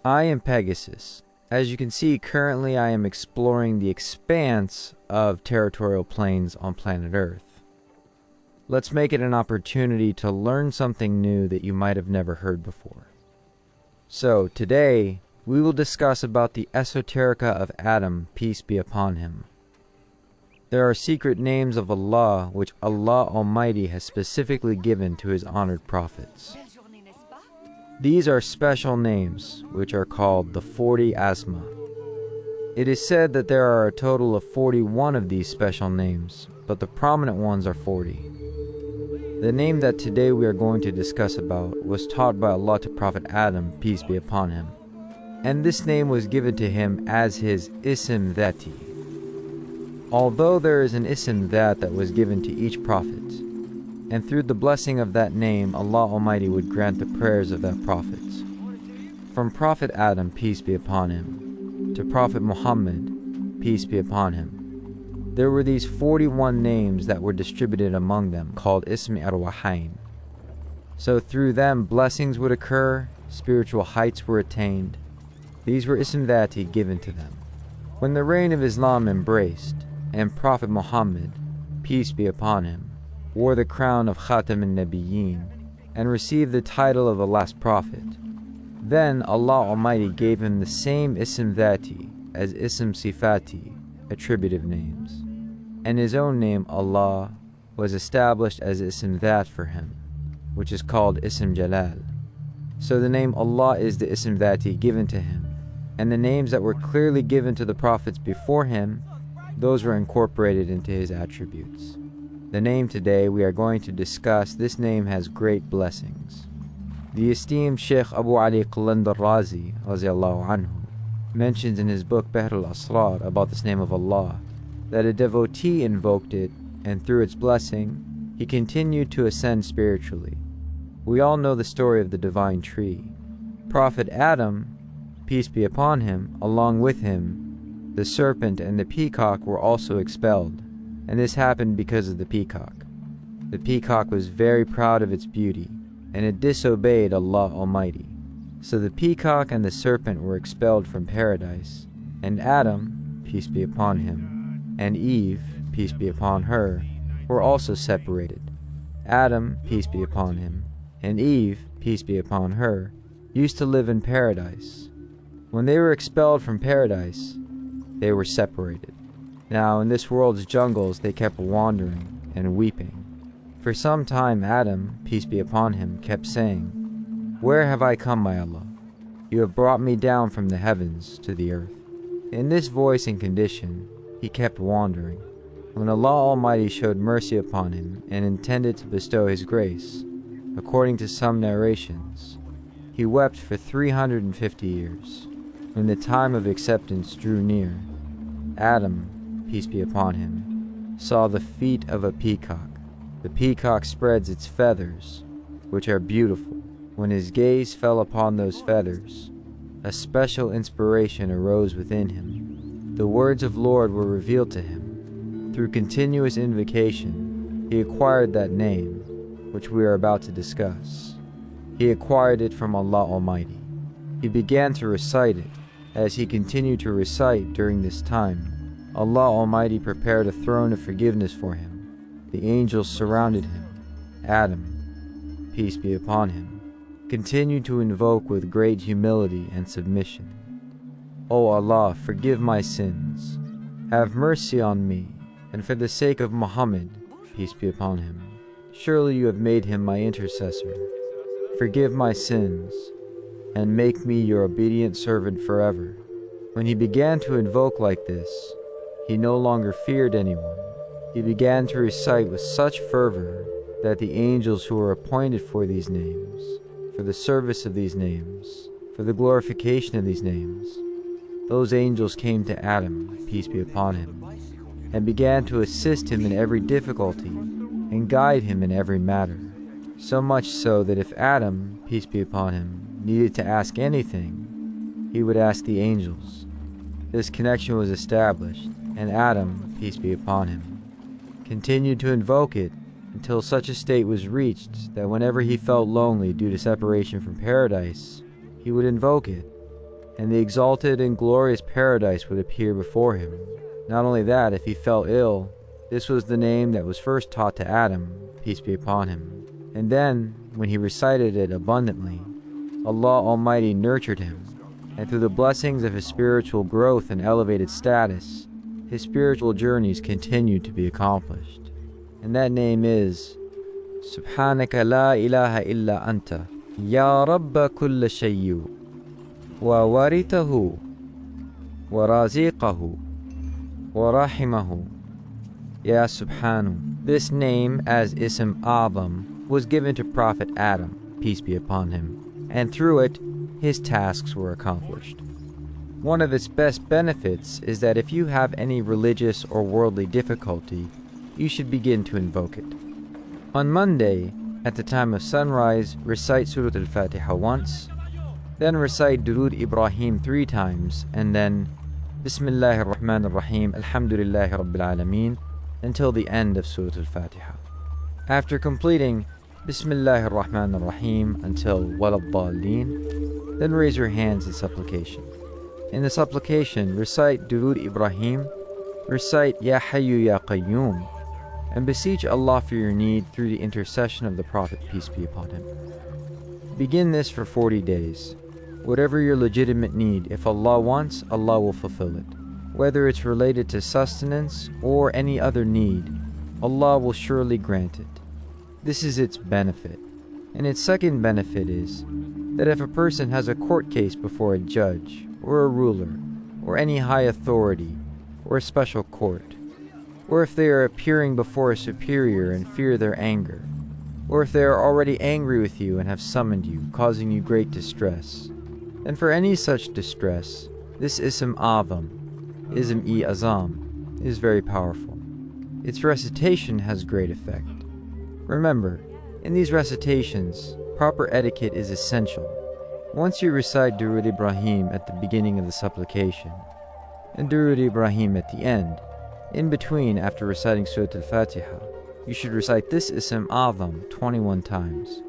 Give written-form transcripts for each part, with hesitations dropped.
I am Pegasus. As you can see, currently I am exploring the expanse of territorial planes on planet Earth. Let's make it an opportunity to learn something new that you might have never heard before. So, today, we will discuss about the Esoterica of Adam, peace be upon him. There are secret names of Allah which Allah Almighty has specifically given to His honored prophets. These are special names, which are called the 40 Asma. It is said that there are a total of 41 of these special names, but the prominent ones are 40. The name that today we are going to discuss about was taught by Allah to Prophet Adam, peace be upon him, and this name was given to him as his Ism Dhati. Although there is an Ism that was given to each prophet, and through the blessing of that name, Allah Almighty would grant the prayers of that prophet. From Prophet Adam, peace be upon him, to Prophet Muhammad, peace be upon him, there were these 41 names that were distributed among them, called Ismi Arwahain. So through them, blessings would occur, spiritual heights were attained. These were Ism Dhati given to them. When the reign of Islam embraced, and Prophet Muhammad, peace be upon him, wore the crown of Khatam al-Nabiyyin and received the title of the last prophet, then Allah Almighty gave him the same Ism Dhati as Ism Sifati, attributive names, and his own name Allah was established as Ism Dhat for him, which is called Ism Jalal. So the name Allah is the Ism Dhati given to him, and the names that were clearly given to the prophets before him, those were incorporated into his attributes. The name today we are going to discuss, this name has great blessings. The esteemed Sheikh Abu Ali Qalandar Razi anhu, mentions in his book Bahr al-Asrar about this name of Allah, that a devotee invoked it, and through its blessing, he continued to ascend spiritually. We all know the story of the divine tree. Prophet Adam, peace be upon him, along with him, the serpent and the peacock were also expelled, and this happened because of the peacock. The peacock was very proud of its beauty, and it disobeyed Allah Almighty. So the peacock and the serpent were expelled from paradise, and Adam, peace be upon him, and Eve, peace be upon her, were also separated. Adam, peace be upon him, and Eve, peace be upon her, used to live in paradise. When they were expelled from paradise, they were separated. Now in this world's jungles they kept wandering and weeping. For some time Adam, peace be upon him, kept saying, "Where have I come, my Allah? You have brought me down from the heavens to the earth." In this voice and condition, he kept wandering. When Allah Almighty showed mercy upon him and intended to bestow His grace, according to some narrations, he wept for 350 years. When the time of acceptance drew near, Adam, peace be upon him, saw the feet of a peacock. The peacock spreads its feathers, which are beautiful. When his gaze fell upon those feathers, a special inspiration arose within him. The words of Lord were revealed to him. Through continuous invocation, he acquired that name, which we are about to discuss. He acquired it from Allah Almighty. He began to recite it. As he continued to recite during this time, Allah Almighty prepared a throne of forgiveness for him. The angels surrounded him. Adam, peace be upon him, continued to invoke with great humility and submission. "O Allah, forgive my sins. Have mercy on me, and for the sake of Muhammad, peace be upon him, surely you have made him my intercessor. Forgive my sins, and make me your obedient servant forever." When he began to invoke like this, he no longer feared anyone. He began to recite with such fervor that the angels who were appointed for these names, for the service of these names, for the glorification of these names, those angels came to Adam, peace be upon him, and began to assist him in every difficulty and guide him in every matter. So much so that if Adam, peace be upon him, needed to ask anything, he would ask the angels. This connection was established, and Adam, peace be upon him, continued to invoke it until such a state was reached that whenever he felt lonely due to separation from paradise, he would invoke it, and the exalted and glorious paradise would appear before him. Not only that, if he fell ill, this was the name that was first taught to Adam, peace be upon him. And then, when he recited it abundantly, Allah Almighty nurtured him, and through the blessings of his spiritual growth and elevated status, his spiritual journeys continued to be accomplished. And that name is Subhanaka la ilaha illa anta, Ya Rabba kulla shayyu, wa waritahu, wa raziqahu, wa rahimahu, Ya Subhanu. This name, as Ism Azam, was given to Prophet Adam, peace be upon him, and through it, his tasks were accomplished. One of its best benefits is that if you have any religious or worldly difficulty, you should begin to invoke it. On Monday, at the time of sunrise, recite Surah Al-Fatiha once, then recite Durood Ibrahim 3 times, and then Bismillahir Rahmanir Rahim, Alhamdulillahi Rabbil Alameen, until the end of Surah Al-Fatiha. After completing Bismillahir Rahmanir Rahim until Waladdallin, then raise your hands in supplication. In the supplication, recite Durood Ibrahim, recite Ya Hayyu Ya Qayyum, and beseech Allah for your need through the intercession of the Prophet, peace be upon him. Begin this for 40 days. Whatever your legitimate need, if Allah wants, Allah will fulfill it. Whether it's related to sustenance or any other need, Allah will surely grant it. This is its benefit. And its second benefit is that if a person has a court case before a judge, or a ruler, or any high authority, or a special court, or if they are appearing before a superior and fear their anger, or if they are already angry with you and have summoned you, causing you great distress, then for any such distress, this Ism Azam, Ism-e Azam, is very powerful. Its recitation has great effect. Remember, in these recitations, proper etiquette is essential. Once you recite Durood Ibrahim at the beginning of the supplication, and Durood Ibrahim at the end, in between after reciting Surah Al-Fatiha, you should recite this Ism Azam 21 times.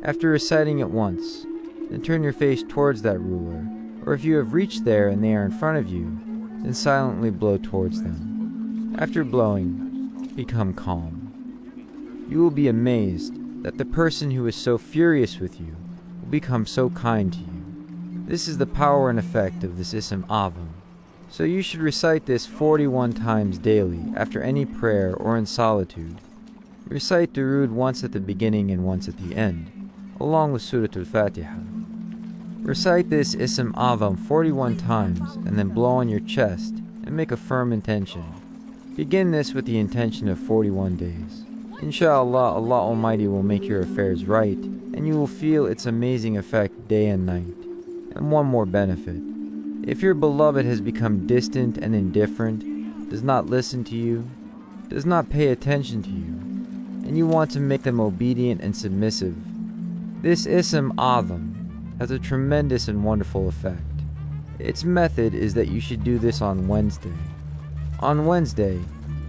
After reciting it once, then turn your face towards that ruler, or if you have reached there and they are in front of you, then silently blow towards them. After blowing, become calm. You will be amazed that the person who is so furious with you will become so kind to you. This is the power and effect of this Ism Azam. So you should recite this 41 times daily after any prayer or in solitude. Recite Durood once at the beginning and once at the end, along with Surah Al-Fatiha. Recite this Ism Azam 41 times and then blow on your chest and make a firm intention. Begin this with the intention of 41 days. Inshallah, Allah Almighty will make your affairs right, and you will feel its amazing effect day and night. And one more benefit. If your beloved has become distant and indifferent, does not listen to you, does not pay attention to you, and you want to make them obedient and submissive, this Ism Azam has a tremendous and wonderful effect. Its method is that you should do this on Wednesday. On Wednesday,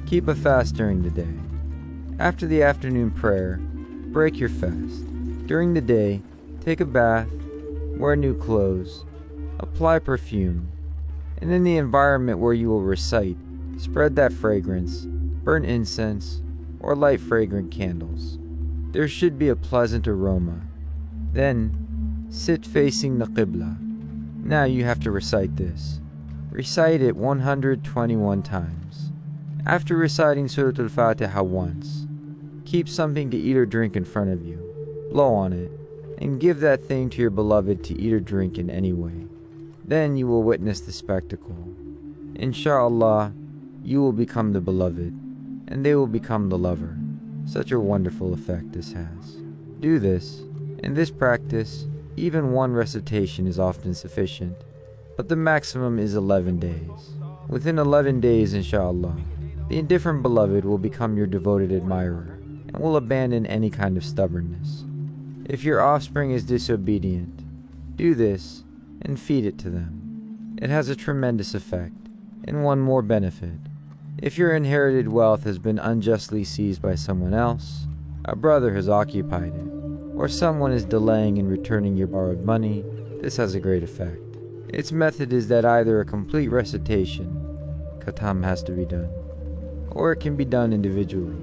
keep a fast during the day. After the afternoon prayer, break your fast. During the day, take a bath, wear new clothes, apply perfume, and in the environment where you will recite, spread that fragrance, burn incense, or light fragrant candles. There should be a pleasant aroma. Then, sit facing the Qibla. Now you have to recite this. Recite it 121 times. After reciting Surah Al-Fatiha once, keep something to eat or drink in front of you, blow on it, and give that thing to your beloved to eat or drink in any way. Then you will witness the spectacle. Inshallah, you will become the beloved, and they will become the lover. Such a wonderful effect this has. Do this. In this practice, even one recitation is often sufficient, but the maximum is 11 days. Within 11 days, inshallah, the indifferent beloved will become your devoted admirer, and will abandon any kind of stubbornness. If your offspring is disobedient, do this and feed it to them. It has a tremendous effect, and one more benefit. If your inherited wealth has been unjustly seized by someone else, a brother has occupied it, or someone is delaying in returning your borrowed money, this has a great effect. Its method is that either a complete recitation, khatam, has to be done, or it can be done individually.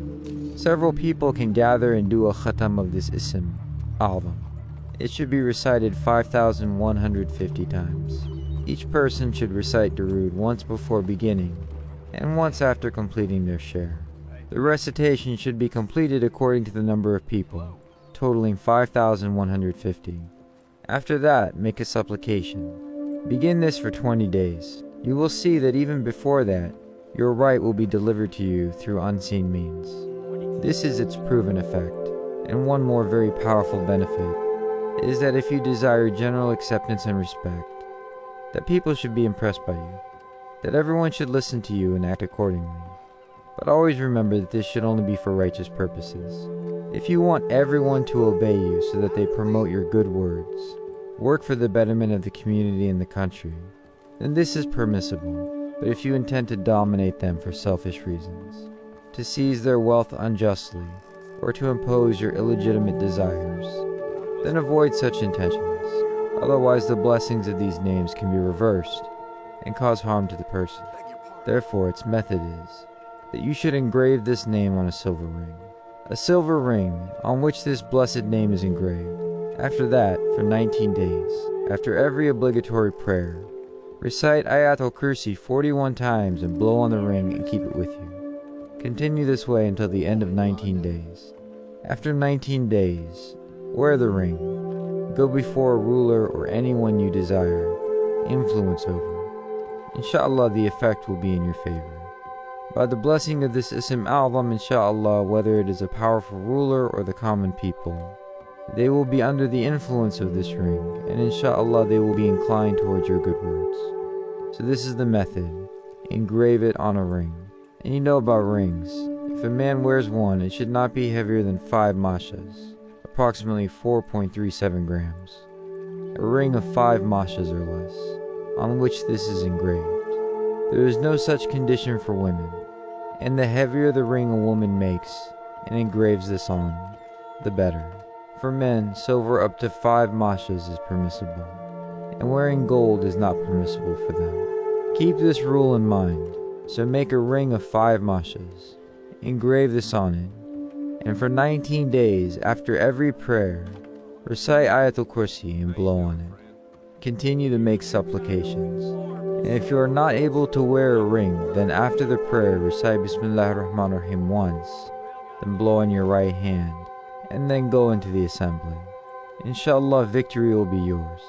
Several people can gather and do a khatam of this ism, A'zam. It should be recited 5,150 times. Each person should recite Durood once before beginning, and once after completing their share. The recitation should be completed according to the number of people, totaling 5,150. After that, make a supplication. Begin this for 20 days. You will see that even before that, your right will be delivered to you through unseen means. This is its proven effect, and one more very powerful benefit is that if you desire general acceptance and respect, that people should be impressed by you, that everyone should listen to you and act accordingly. But always remember that this should only be for righteous purposes. If you want everyone to obey you so that they promote your good words, work for the betterment of the community and the country, then this is permissible. But if you intend to dominate them for selfish reasons, to seize their wealth unjustly, or to impose your illegitimate desires, then avoid such intentions. Otherwise, the blessings of these names can be reversed and cause harm to the person. Therefore, its method is that you should engrave this name on a silver ring. A silver ring on which this blessed name is engraved. After that, for 19 days, after every obligatory prayer, recite Ayatul Kursi 41 times and blow on the ring and keep it with you. Continue this way until the end of 19 days. After 19 days, wear the ring. Go before a ruler or anyone you desire influence over. Inshallah, the effect will be in your favor. By the blessing of this Ism A'zam, inshallah, whether it is a powerful ruler or the common people, they will be under the influence of this ring, and inshallah they will be inclined towards your good words. So this is the method. Engrave it on a ring. And you know about rings. If a man wears one, it should not be heavier than 5 mashas, approximately 4.37 grams. A ring of 5 mashas or less, on which this is engraved. There is no such condition for women, and the heavier the ring a woman makes and engraves this on, the better. For men, silver up to 5 mashas is permissible, and wearing gold is not permissible for them. Keep this rule in mind, so make a ring of 5 mashas, engrave this on it, and for 19 days after every prayer, recite Ayatul Kursi and blow on it. Continue to make supplications. And if you are not able to wear a ring, then after the prayer recite Bismillahir Rahmanir Rahim once, then blow on your right hand, and then go into the assembly. Inshallah, victory will be yours.